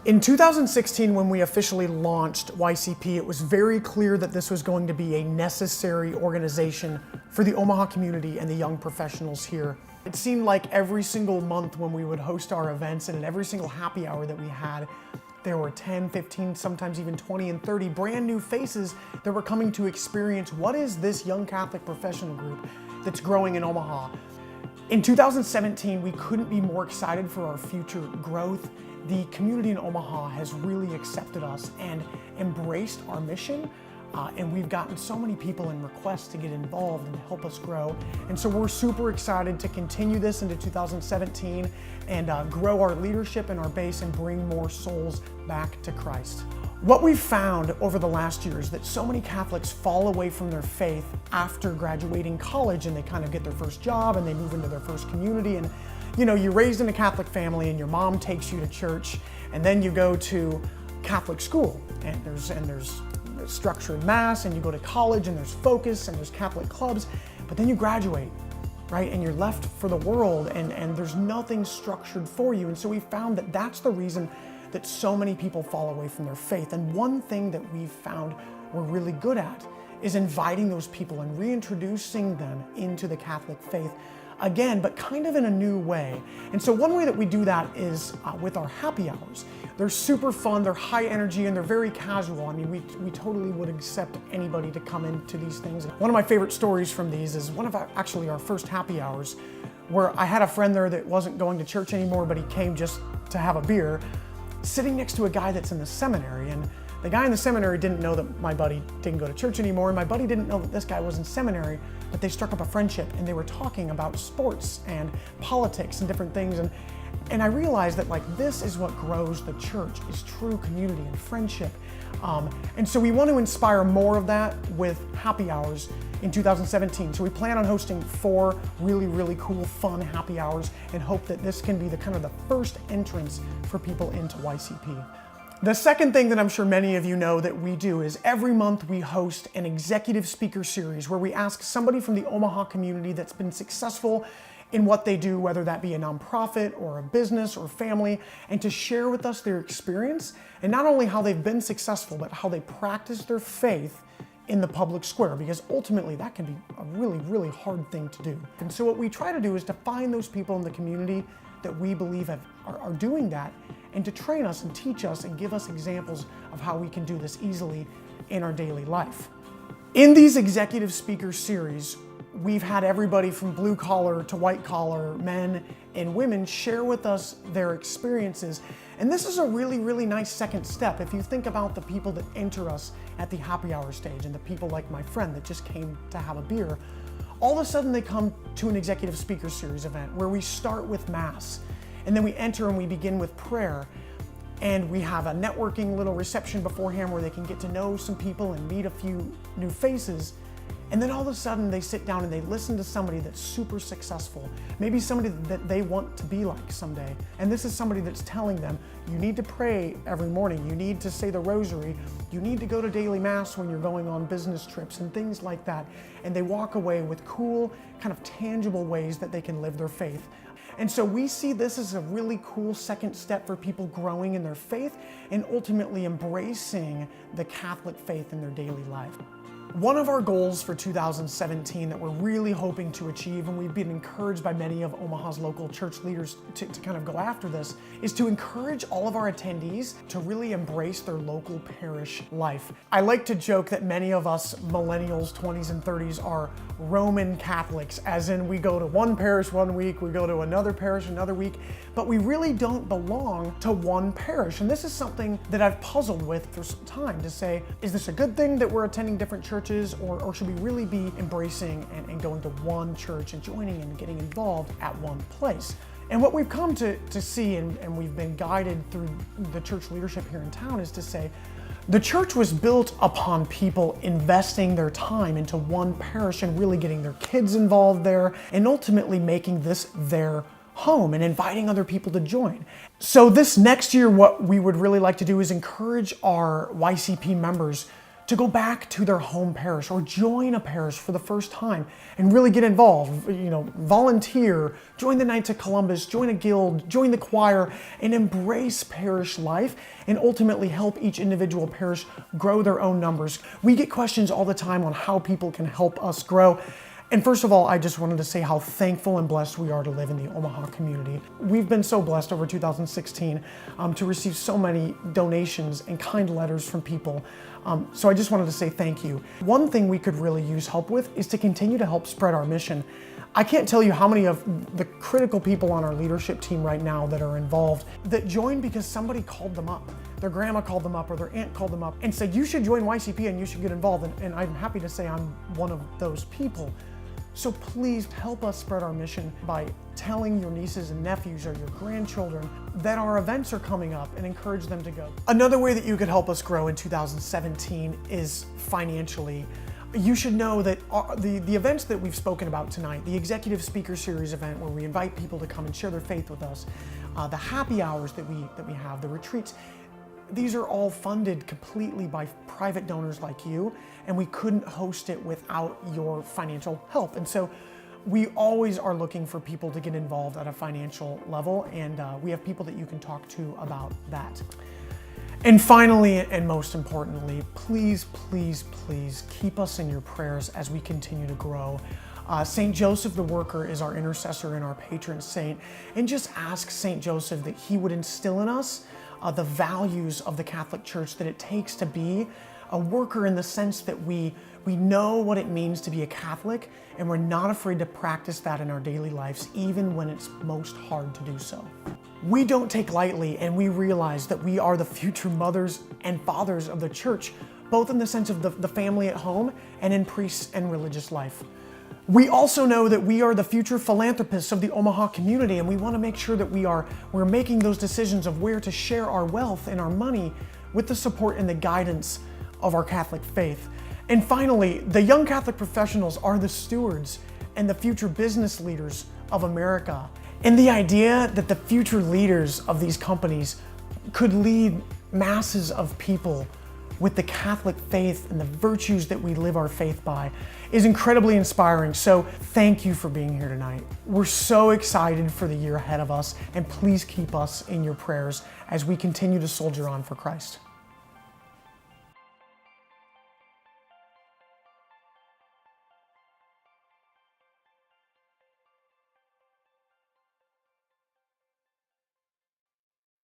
In 2016, when we officially launched YCP, it was very clear that this was going to be a necessary organization for the Omaha community and the young professionals here. It seemed like every single month when we would host our events and in every single happy hour that we had, there were 10, 15, sometimes even 20 and 30 brand new faces that were coming to experience what is this young Catholic professional group that's growing in Omaha. In 2017, we couldn't be more excited for our future growth. The community in Omaha has really accepted us and embraced our mission. And we've gotten so many people and requests to get involved and help us grow. And so we're super excited to continue this into 2017 and grow our leadership and our base and bring more souls back to Christ. What we've found over the last year is that so many Catholics fall away from their faith after graduating college, and they kind of get their first job and they move into their first community. And you know, you're raised in a Catholic family and your mom takes you to church, and then you go to Catholic school and there's structured mass, and you go to college and there's focus and there's Catholic clubs, but then you graduate, right? And you're left for the world and there's nothing structured for you. And so we found that that's the reason that so many people fall away from their faith. And one thing that we've found we're really good at is inviting those people and reintroducing them into the Catholic faith again, but kind of in a new way. And so one way that we do that is with our happy hours. They're super fun, they're high energy, and they're very casual. I mean, we totally would accept anybody to come into these things. One of my favorite stories from these is one of our first happy hours, where I had a friend there that wasn't going to church anymore, but he came just to have a beer, sitting next to a guy that's in the seminary. And the guy in the seminary didn't know that my buddy didn't go to church anymore, and my buddy didn't know that this guy was in seminary, but they struck up a friendship and they were talking about sports and politics and different things. And I realized that this is what grows the church, is true community and friendship. And so we want to inspire more of that with happy hours in 2017. So we plan on hosting 4 really, really cool, fun happy hours and hope that this can be the kind of the first entrance for people into YCP. The second thing that I'm sure many of you know that we do is every month we host an executive speaker series where we ask somebody from the Omaha community that's been successful in what they do, whether that be a nonprofit or a business or family, and to share with us their experience and not only how they've been successful, but how they practice their faith in the public square, because ultimately that can be a really, really hard thing to do. And so what we try to do is to find those people in the community that we believe are doing that, and to train us and teach us and give us examples of how we can do this easily in our daily life. In these executive speaker series, we've had everybody from blue collar to white collar, men and women, share with us their experiences. And this is a really, really nice second step. If you think about the people that enter us at the happy hour stage and the people like my friend that just came to have a beer, all of a sudden they come to an executive speaker series event where we start with Mass, and then we enter and we begin with prayer. And we have a networking little reception beforehand where they can get to know some people and meet a few new faces. And then all of a sudden they sit down and they listen to somebody that's super successful, maybe somebody that they want to be like someday. And this is somebody that's telling them, you need to pray every morning, you need to say the rosary, you need to go to daily Mass when you're going on business trips and things like that. And they walk away with cool, kind of tangible ways that they can live their faith. And so we see this as a really cool second step for people growing in their faith and ultimately embracing the Catholic faith in their daily life. One of our goals for 2017 that we're really hoping to achieve, and we've been encouraged by many of Omaha's local church leaders to kind of go after this, is to encourage all of our attendees to really embrace their local parish life. I like to joke that many of us millennials, 20s and 30s, are Roman Catholics, as in we go to one parish one week, we go to another parish another week, but we really don't belong to one parish. And this is something that I've puzzled with for some time, to say, is this a good thing that we're attending different churches, or should we really be embracing and going to one church and joining and getting involved at one place? And what we've come to see, and we've been guided through the church leadership here in town, is to say, the church was built upon people investing their time into one parish and really getting their kids involved there and ultimately making this their home and inviting other people to join. So this next year, what we would really like to do is encourage our YCP members to go back to their home parish or join a parish for the first time and really get involved, volunteer, join the Knights of Columbus, join a guild, join the choir, and embrace parish life and ultimately help each individual parish grow their own numbers. We get questions all the time on how people can help us grow. And first of all, I just wanted to say how thankful and blessed we are to live in the Omaha community. We've been so blessed over 2016 to receive so many donations and kind letters from people. So I just wanted to say thank you. One thing we could really use help with is to continue to help spread our mission. I can't tell you how many of the critical people on our leadership team right now that are involved that joined because somebody called them up. Their grandma called them up or their aunt called them up and said, you should join YCP and you should get involved. And I'm happy to say I'm one of those people. So please help us spread our mission by telling your nieces and nephews or your grandchildren that our events are coming up and encourage them to go. Another way that you could help us grow in 2017 is financially. You should know that the events that we've spoken about tonight, the Executive Speaker Series event where we invite people to come and share their faith with us, the happy hours that we have, the retreats, these are all funded completely by private donors like you, and we couldn't host it without your financial help. And so we always are looking for people to get involved at a financial level, and we have people that you can talk to about that. And finally, and most importantly, please, please, please keep us in your prayers as we continue to grow. St. Joseph the Worker is our intercessor and our patron saint, and just ask St. Joseph that he would instill in us the values of the Catholic Church that it takes to be a worker, in the sense that we know what it means to be a Catholic, and we're not afraid to practice that in our daily lives, even when it's most hard to do so. We don't take lightly, and we realize that we are the future mothers and fathers of the Church, both in the sense of the family at home and in priests and religious life. We also know that we are the future philanthropists of the Omaha community, and we want to make sure that we're making those decisions of where to share our wealth and our money with the support and the guidance of our Catholic faith. And finally, the young Catholic professionals are the stewards and the future business leaders of America. And the idea that the future leaders of these companies could lead masses of people with the Catholic faith and the virtues that we live our faith by is incredibly inspiring. So thank you for being here tonight. We're so excited for the year ahead of us, and please keep us in your prayers as we continue to soldier on for Christ.